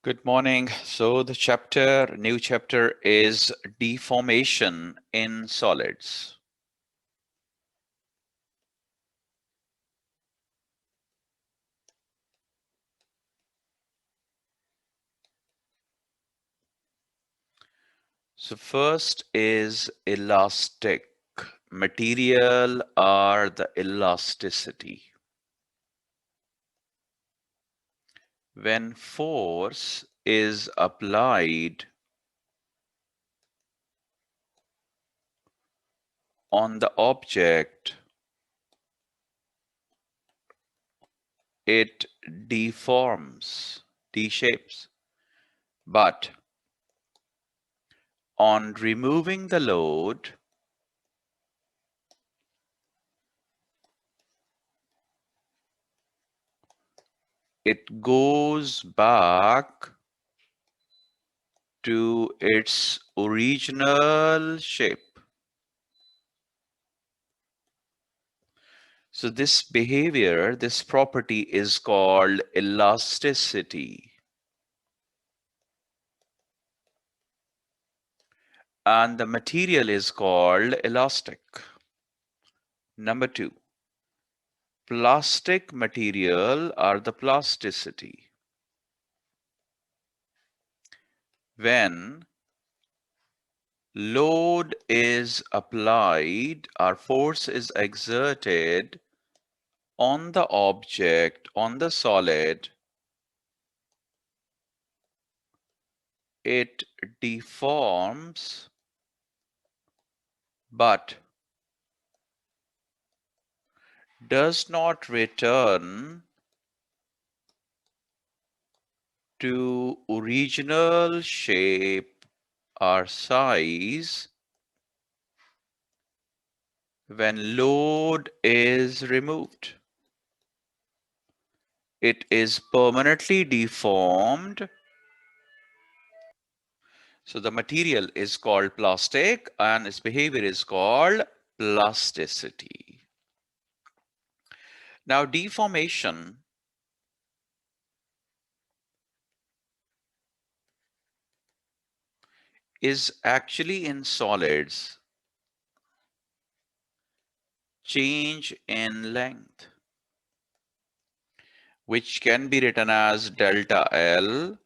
Good morning. So the new chapter is Deformation in Solids. So first is elastic. Material or the elasticity. When force is applied on the object, it deforms, deshapes. But on removing the load, it goes back to its original shape. So this behavior, this property is called elasticity. And the material is called elastic. Number two, plastic material or the plasticity. When load is applied or force is exerted on the object, on the solid, it deforms but does not return to original shape or size when load is removed. It is permanently deformed. So the material is called plastic and its behavior is called plasticity. Now deformation is actually in solids change in length, which can be written as delta L,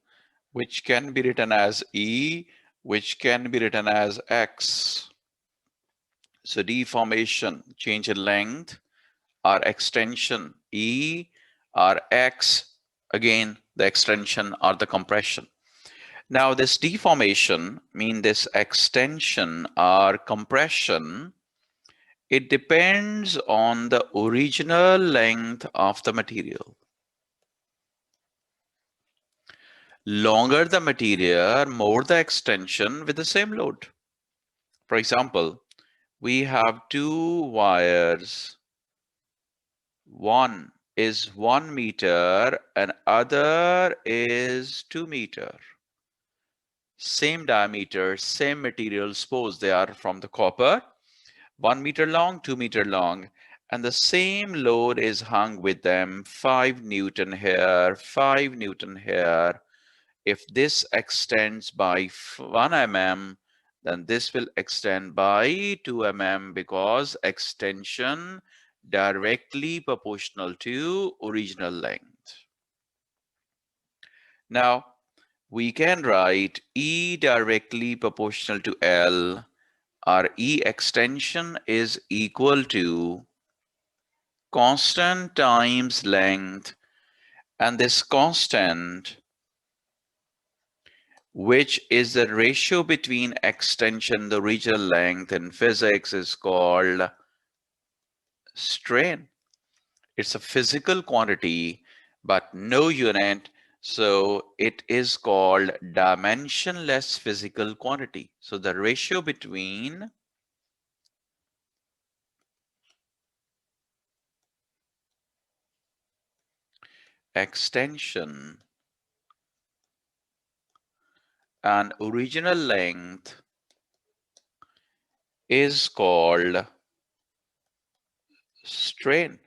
which can be written as E, which can be written as X. So deformation, change in length, or extension, E, or X, again, the extension or the compression. Now this deformation, this extension or compression, it depends on the original length of the material. Longer the material, more the extension with the same load. For example, we have two wires. One is 1 meter and other is 2 meter. Same diameter, same material, suppose they are from the copper, 1 meter long, 2 meter long, and the same load is hung with them, 5 Newton here, 5 Newton here. If this extends by 1 mm, then this will extend by 2 mm because extension directly proportional to original length. Now, we can write E directly proportional to L, or E extension is equal to constant times length, and this constant, which is the ratio between extension and the original length in physics, is called strain. It's a physical quantity, but no unit. So it is called dimensionless physical quantity. So the ratio between extension and original length is called strain.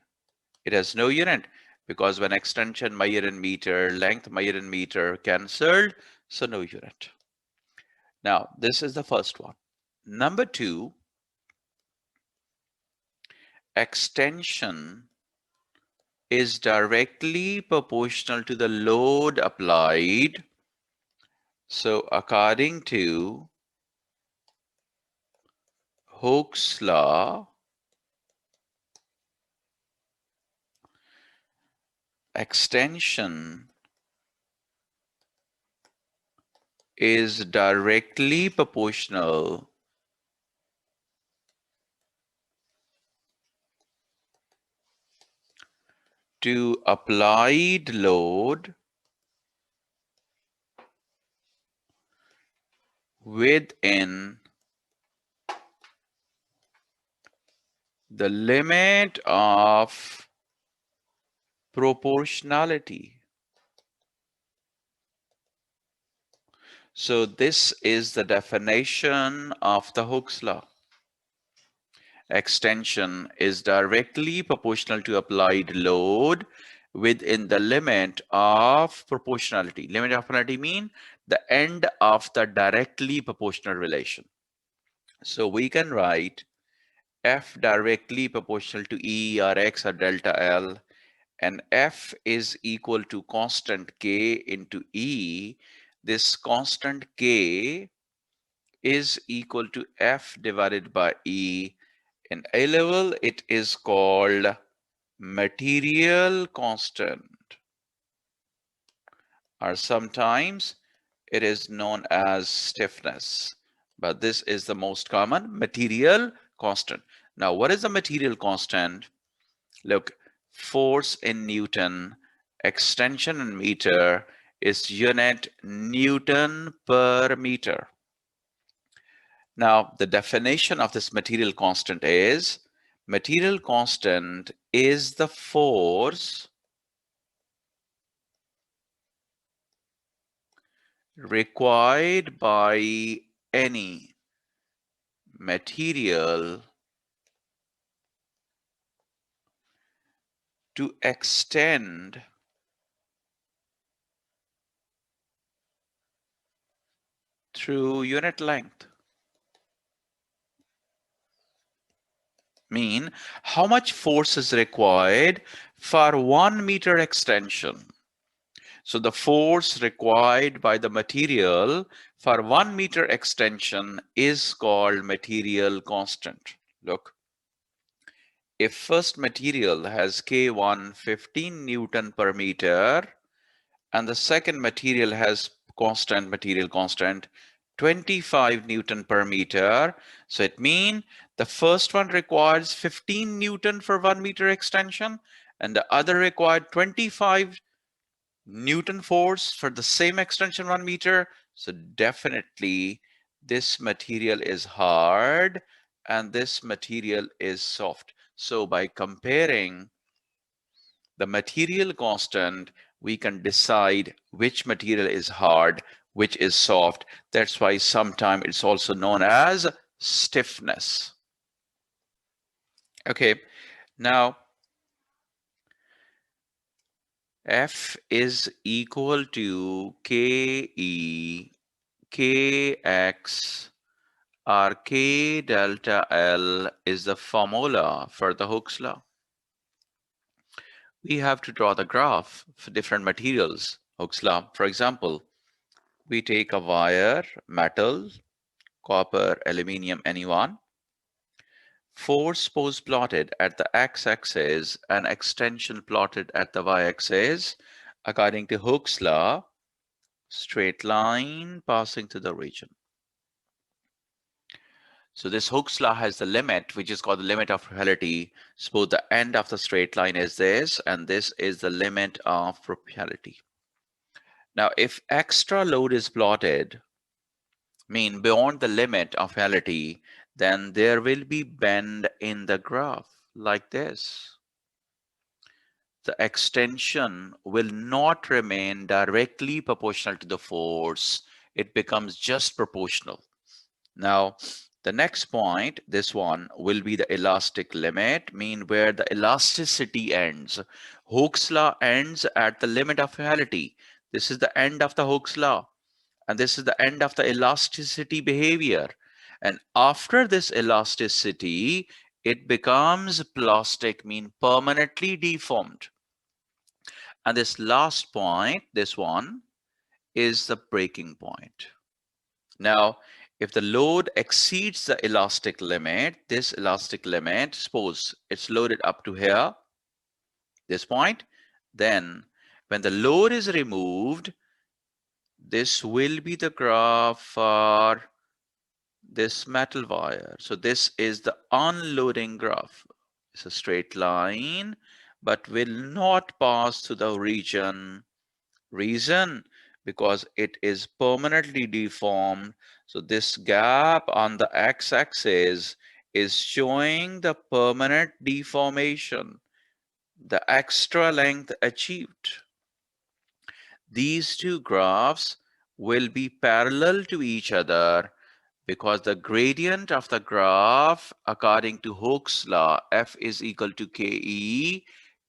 It has no unit. because when extension measure in meter, length measure in meter cancelled, so no unit. Now, this is the first one. Number two, extension is directly proportional to the load applied. So according to Hooke's law, extension is directly proportional to applied load within the limit of proportionality. So this is the definition of the Hooke's law. Extension is directly proportional to applied load within the limit of proportionality. Limit of proportionality mean the end of the directly proportional relation. So we can write F directly proportional to E or X or delta L, and F is equal to constant K into E. This constant K is equal to F divided by E. In A level, it is called material constant, or sometimes it is known as stiffness, but this is the most common, material constant. Now, what is the material constant? Look, force in Newton, extension in meter is unit Newton per meter. Now, the definition of this material constant is, material constant is the force required by any material to extend through unit length. Mean how much force is required for 1 meter extension. So the force required by the material for 1 meter extension is called material constant. Look, if first material has K1 15 Newton per meter, and the second material has constant material constant 25 Newton per meter. So it means the first one requires 15 Newton for 1 meter extension, and the other required 25 Newton force for the same extension 1 meter. So definitely this material is hard and this material is soft. So by comparing the material constant, we can decide which material is hard, which is soft. That's why sometimes it's also known as stiffness. Okay, now F is equal to KE, KX, or K delta L is the formula for the Hooke's law. We have to draw the graph for different materials. Hooke's law, for example, we take a wire, metal, copper, aluminium, any one. Force pose plotted at the x-axis and extension plotted at the y-axis. According to Hooke's law, straight line passing through the region. So this Hooke's law has the limit, which is called the limit of probability. Suppose the end of the straight line is this, and this is the limit of probability. Now, if extra load is plotted, mean beyond the limit of reality, then there will be bend in the graph like this. The extension will not remain directly proportional to the force. It becomes just proportional. Now, The next point, this one, will be the elastic limit, mean where the elasticity ends. Hooke's law ends at the limit of reality. This is the end of the Hooke's law, and this is the end of the elasticity behavior. And after this elasticity, it becomes plastic, mean permanently deformed. And this last point, this one, is the breaking point. Now, if the load exceeds the elastic limit, this elastic limit, suppose it's loaded up to here, this point, then when the load is removed, this will be the graph for this metal wire. So this is the unloading graph. It's a straight line, but will not pass through the region. Reason, because it is permanently deformed. So this gap on the x-axis is showing the permanent deformation, the extra length achieved. These two graphs will be parallel to each other because the gradient of the graph, according to Hooke's law, F is equal to KE,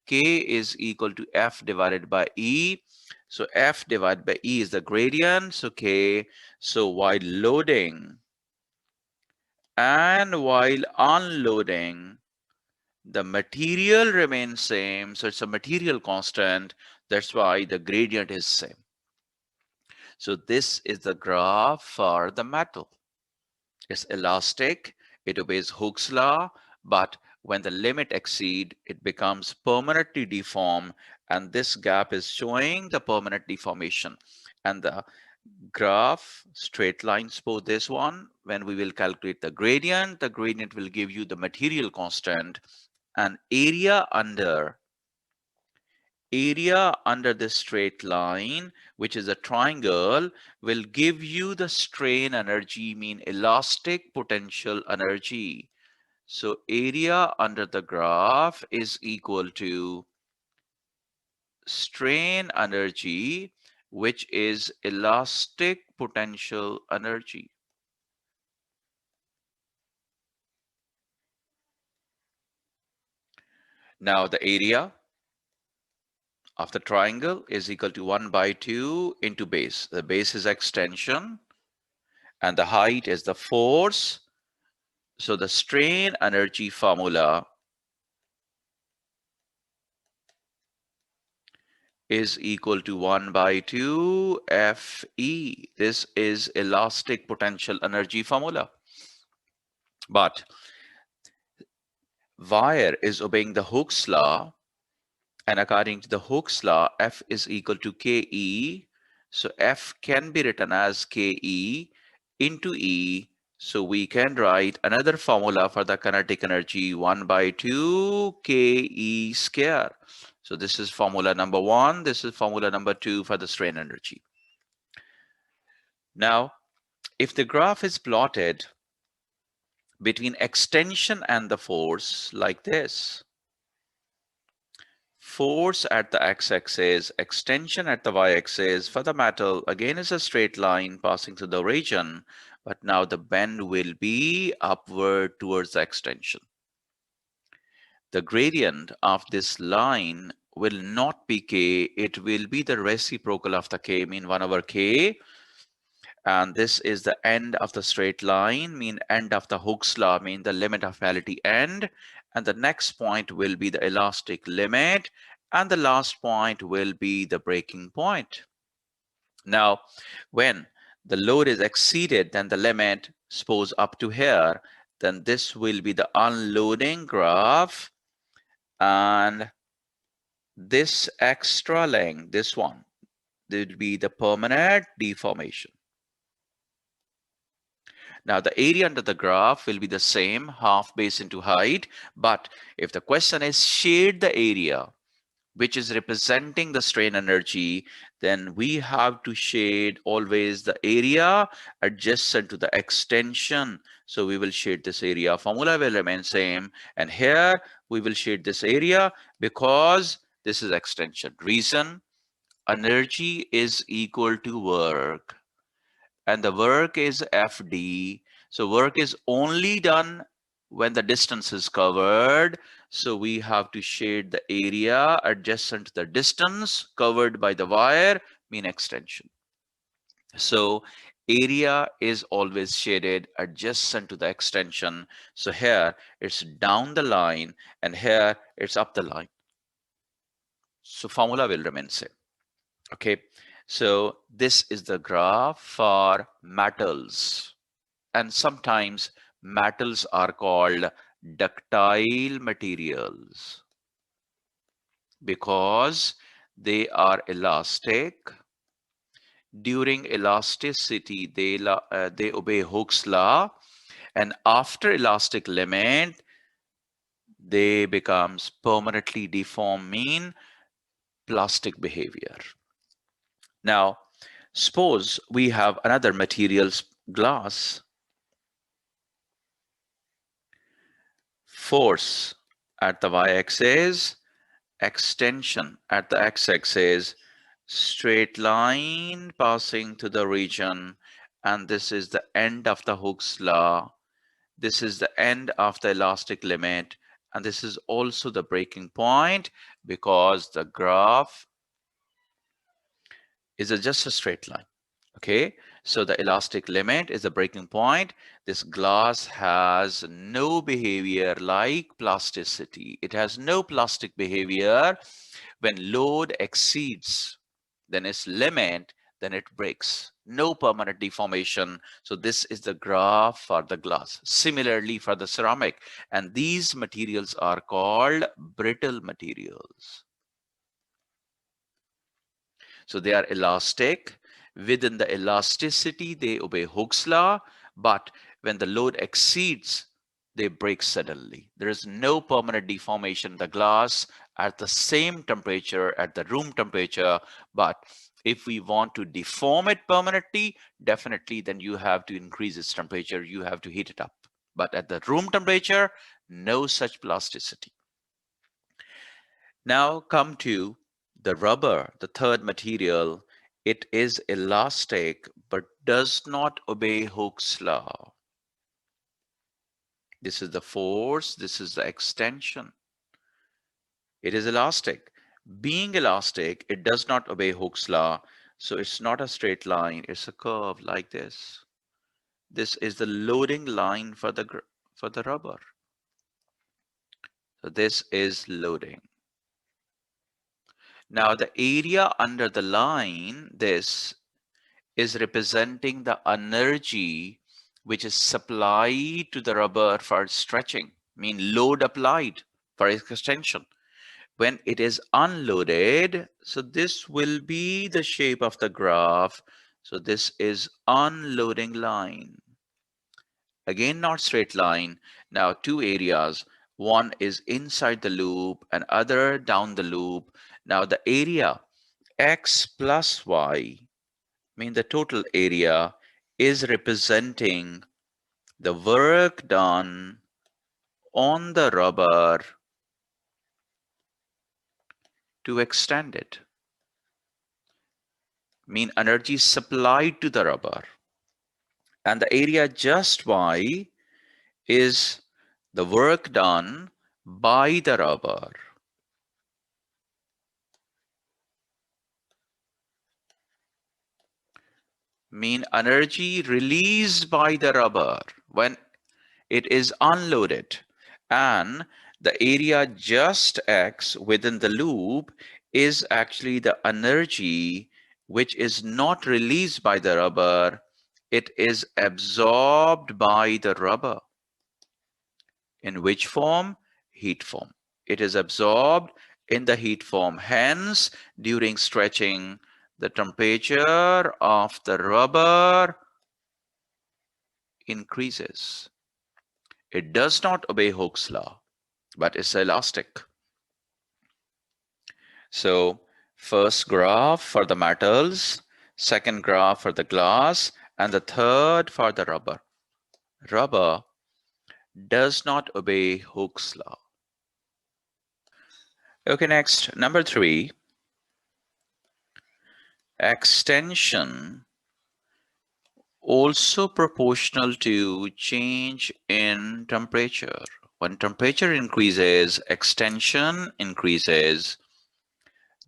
K is equal to F divided by E. So F divided by E is the gradient, so K. So while loading and while unloading, the material remains same. So it's a material constant. That's why the gradient is same. So this is the graph for the metal. It's elastic, it obeys Hooke's law, but when the limit exceeds, it becomes permanently deformed, and this gap is showing the permanent deformation. And the graph, straight line, suppose this one, when we will calculate the gradient will give you the material constant, and area under this straight line, which is a triangle, will give you the strain energy, mean elastic potential energy. So area under the graph is equal to strain energy, which is elastic potential energy. Now the area of the triangle is equal to 1 by 2 into base. The base is extension and the height is the force. So the strain energy formula is equal to 1 by 2 Fe. This is elastic potential energy formula. But wire is obeying the Hooke's law, and according to the Hooke's law, F is equal to Ke. So F can be written as Ke into E. So we can write another formula for the kinetic energy, 1 by 2 Ke square. So this is formula number 1. This is formula number 2 for the strain energy. Now, if the graph is plotted between extension and the force like this, force at the x-axis, extension at the y-axis, for the metal again is a straight line passing through the region, but now the bend will be upward towards the extension. The gradient of this line will not be k, it will be the reciprocal of the k, mean 1 over k. And this is the end of the straight line, mean end of the Hooke's law, mean the limit of reality end. And the next point will be the elastic limit. And the last point will be the breaking point. Now, when the load is exceeded, then the limit, suppose up to here, then this will be the unloading graph. And this extra length, this one, will be the permanent deformation. Now the area under the graph will be the same, half base into height, but if the question is shade the area, which is representing the strain energy, then we have to shade always the area adjacent to the extension. So we will shade this area. Formula will remain same. And here we will shade this area because this is extension. Reason, energy is equal to work. And the work is FD. So work is only done when the distance is covered. So we have to shade the area adjacent to the distance covered by the wire, mean extension. So area is always shaded adjacent to the extension. So here it's down the line and here it's up the line. So formula will remain same. Okay. So this is the graph for metals. And sometimes metals are called ductile materials because they are elastic. During elasticity, they obey Hooke's law, and after elastic limit, they becomes permanently deformed, mean plastic behavior. Now, suppose we have another materials, glass. Force at the y-axis, extension at the x-axis, straight line passing to the region, and this is the end of the Hooke's law. This is the end of the elastic limit, and this is also the breaking point because the graph is just a straight line. Okay, so the elastic limit is the breaking point. This glass has no behavior like plasticity. It has no plastic behavior. When load exceeds then its limit, then it breaks. No permanent deformation. So this is the graph for the glass. Similarly for the ceramic, and these materials are called brittle materials. So they are elastic. Within the elasticity, they obey Hooke's law, but when the load exceeds, they break suddenly. There is no permanent deformation in the glass at the same temperature, at the room temperature, but if we want to deform it permanently, definitely then you have to increase its temperature, you have to heat it up. But at the room temperature, no such plasticity. Now come to the rubber, the third material. It is elastic, but does not obey Hooke's law. This is the force, this is the extension. It is elastic. Being elastic, it does not obey Hooke's law. So it's not a straight line, it's a curve like this. This is the loading line for the rubber. So this is loading. Now the area under the line, this is representing the energy which is supplied to the rubber for stretching, mean load applied for extension. When it is unloaded, so this will be the shape of the graph. So this is unloading line. Again, not straight line. Now two areas. One is inside the loop and other down the loop. Now the area x plus y, mean the total area, is representing the work done on the rubber to extend it. Mean energy supplied to the rubber. And the area just y is the work done by the rubber. Mean energy released by the rubber when it is unloaded, and the area just x within the loop is actually the energy which is not released by the rubber, it is absorbed by the rubber. In which form? Heat form. It is absorbed in the heat form. Hence, during stretching, the temperature of the rubber increases. It does not obey Hooke's law, but it's elastic. So first graph for the metals, second graph for the glass, and the third for the rubber. Rubber does not obey Hooke's law. Okay, next, number 3, extension also proportional to change in temperature. When temperature increases, extension increases.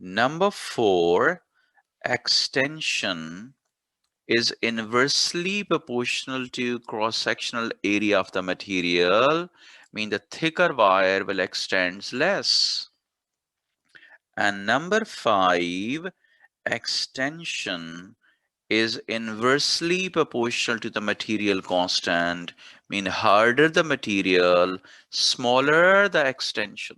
Number 4, extension is inversely proportional to cross-sectional area of the material, mean the thicker wire will extend less. And number 5, extension is inversely proportional to the material constant, mean harder the material, smaller the extension.